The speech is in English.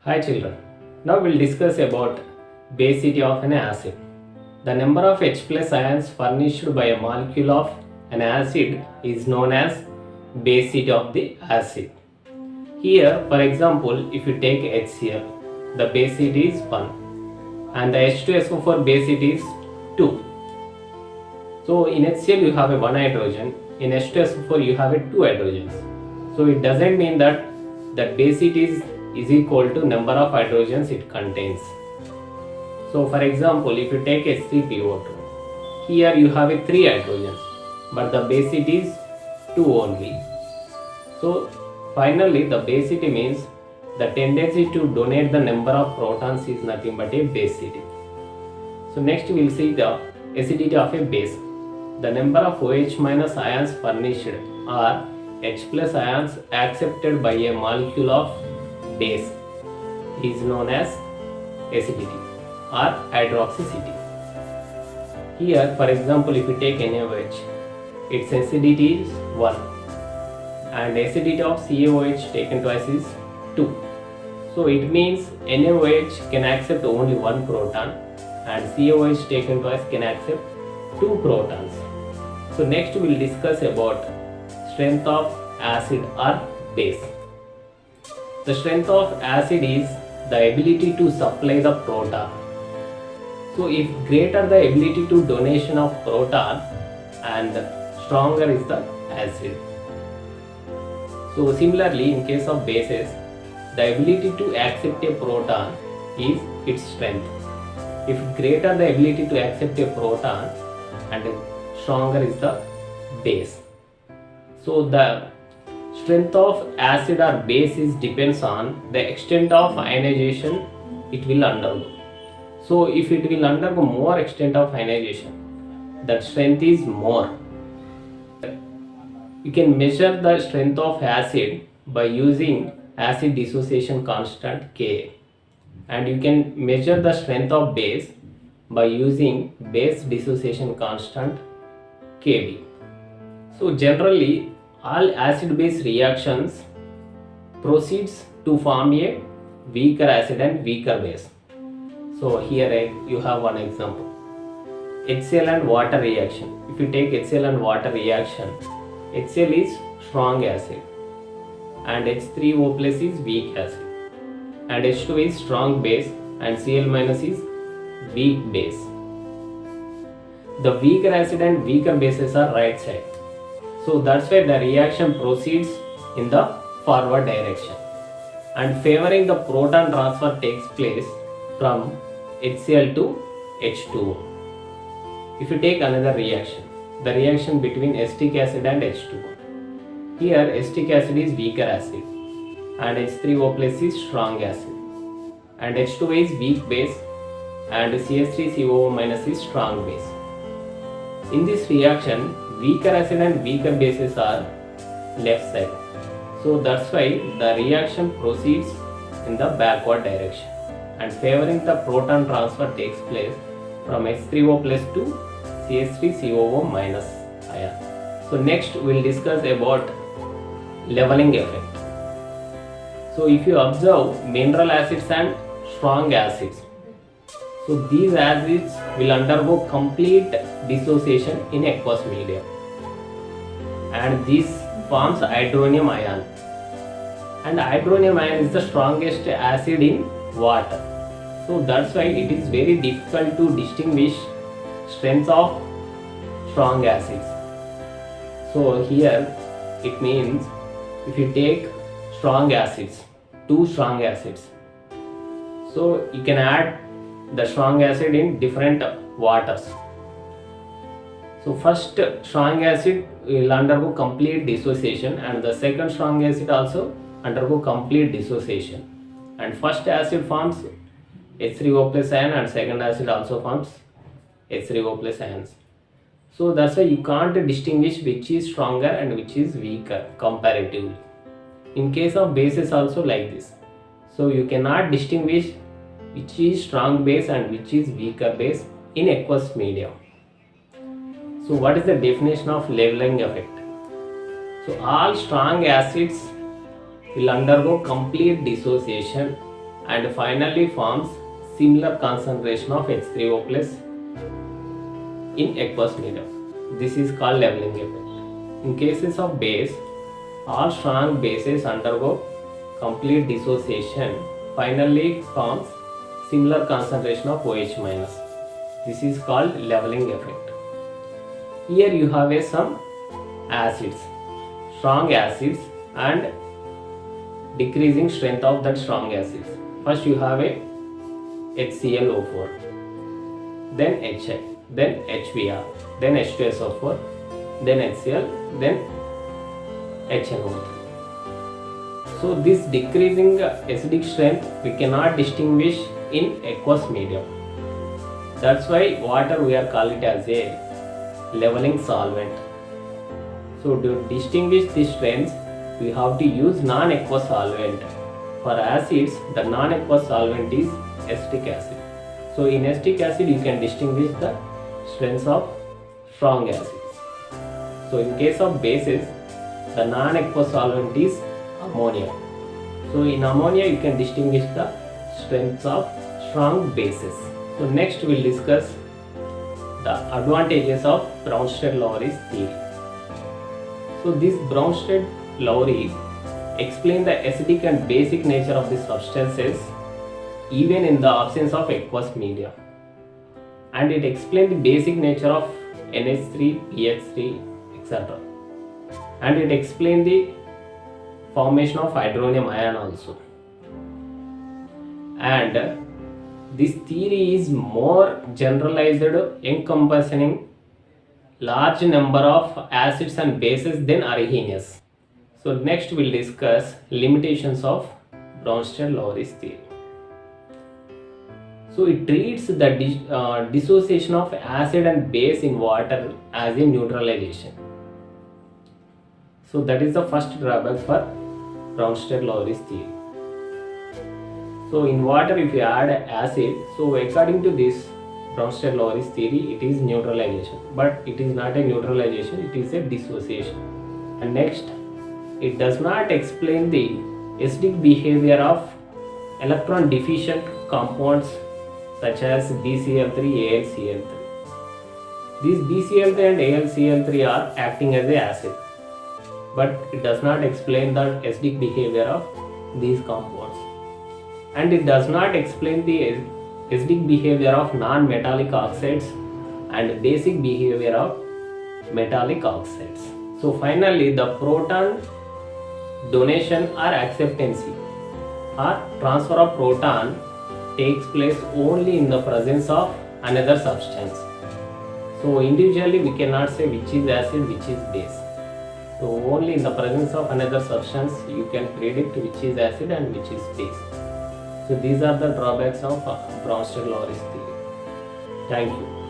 Hi children, now we'll discuss about basicity of an acid. The number of H plus ions furnished by a molecule of an acid is known as basicity of the acid. Here, for example, if you take HCl, the basicity is 1 and the H2SO4 basicity is 2. So in HCl you have a 1 hydrogen, in H2SO4 you have a 2 hydrogens. So it doesn't mean that basicity is equal to number of hydrogens it contains. So for example, if you take H3PO2, here you have a 3 hydrogens, but the basicity is 2 only. So finally the basicity means the tendency to donate the number of protons is nothing but a basicity. So next we will see the acidity of a base. The number of OH minus ions furnished or H plus ions accepted by a molecule of base is known as acidity or hydroxycity. Here, for example, if you take NaOH, its acidity is 1 and acidity of CaOH taken twice is 2. So it means NaOH can accept only 1 proton and CaOH taken twice can accept 2 protons. So next we will discuss about strength of acid or base. The strength of acid is the ability to supply the proton. So if greater the ability to donation of proton and stronger is the acid. So similarly in case of bases, the ability to accept a proton is its strength. If greater the ability to accept a proton and stronger is the base. So the strength of acid or base is depends on the extent of ionization it will undergo. So if it will undergo more extent of ionization, that strength is more. You can measure the strength of acid by using acid dissociation constant Ka, and you can measure the strength of base by using base dissociation constant Kb. So generally all acid base reactions proceeds to form a weaker acid and weaker base. So here you have one example, HCl and water reaction. If you take HCl and water reaction, HCl is strong acid and H3O plus is weak acid and H2 is strong base and Cl minus is weak base. The weaker acid and weaker bases are right side. So that's why the reaction proceeds in the forward direction and favoring the proton transfer takes place from HCl to H2O. If you take another reaction, the reaction between acetic acid and H2O. Here acetic acid is weaker acid and H3O plus is strong acid and H2O is weak base and CH3COO minus is strong base. In this reaction, weaker acid and weaker bases are left side. So that's why the reaction proceeds in the backward direction and favoring the proton transfer takes place from H3O plus to CH3COO minus ion. So next we will discuss about leveling effect. So if you observe mineral acids and strong acids, so these acids will undergo complete dissociation in aqueous medium and this forms hydronium ion, and hydronium ion is the strongest acid in water. So that's why it is very difficult to distinguish strengths of strong acids. So here it means if you take strong acids, 2 strong acids, so you can add the strong acid in different waters. So first strong acid will undergo complete dissociation and the second strong acid also undergo complete dissociation, and first acid forms H3O plus ion and second acid also forms H3O plus ions. So that's why you can't distinguish which is stronger and which is weaker comparatively. In case of bases also like this. So you cannot distinguish which is strong base and which is weaker base in aqueous medium. So what is the definition of leveling effect? So all strong acids will undergo complete dissociation and finally forms similar concentration of H3O plus in aqueous medium. This is called leveling effect. In cases of base, all strong bases undergo complete dissociation, finally forms similar concentration of OH minus. This is called leveling effect. Here you have some acids, strong acids and decreasing strength of that strong acids. First you have a HClO4, then HI, then HBr, then H2SO4, then HCl, then HNO3. So this decreasing acidic strength we cannot distinguish in aqueous medium. That's why water we are call it as a leveling solvent. So to distinguish these strengths, we have to use non-aqueous solvent. For acids, the non-aqueous solvent is acetic acid. So in acetic acid, you can distinguish the strengths of strong acids. So in case of bases, the non-aqueous solvent is ammonia. So in ammonia, you can distinguish the strengths of strong bases. So next we'll discuss the advantages of Bronsted-Lowry's theory. So this Bronsted-Lowry explain the acidic and basic nature of the substances even in the absence of aqueous media, and it explains the basic nature of NH3, PH3, etc. And it explains the formation of hydronium ion also. And this theory is more generalized, encompassing large number of acids and bases than Arrhenius. So next we'll discuss limitations of Bronsted-Lowry's theory. So it treats the dissociation of acid and base in water as a neutralization. So that is the first drawback for Bronsted-Lowry's theory. So in water, if you add acid, so according to this Bronsted-Lowry's theory, it is neutralization, but it is not a neutralization, it is a dissociation. And next, it does not explain the acidic behavior of electron deficient compounds such as BCl3, AlCl3. These BCl3 and AlCl3 are acting as a acid, but it does not explain the acidic behavior of these compounds. And it does not explain the acidic behavior of non-metallic oxides and basic behavior of metallic oxides. So finally, the proton donation or acceptancy or transfer of proton takes place only in the presence of another substance. So individually we cannot say which is acid, which is base. So only in the presence of another substance you can predict which is acid and which is base. So these are the drawbacks of Bronsted-Lowry's theory. Thank you.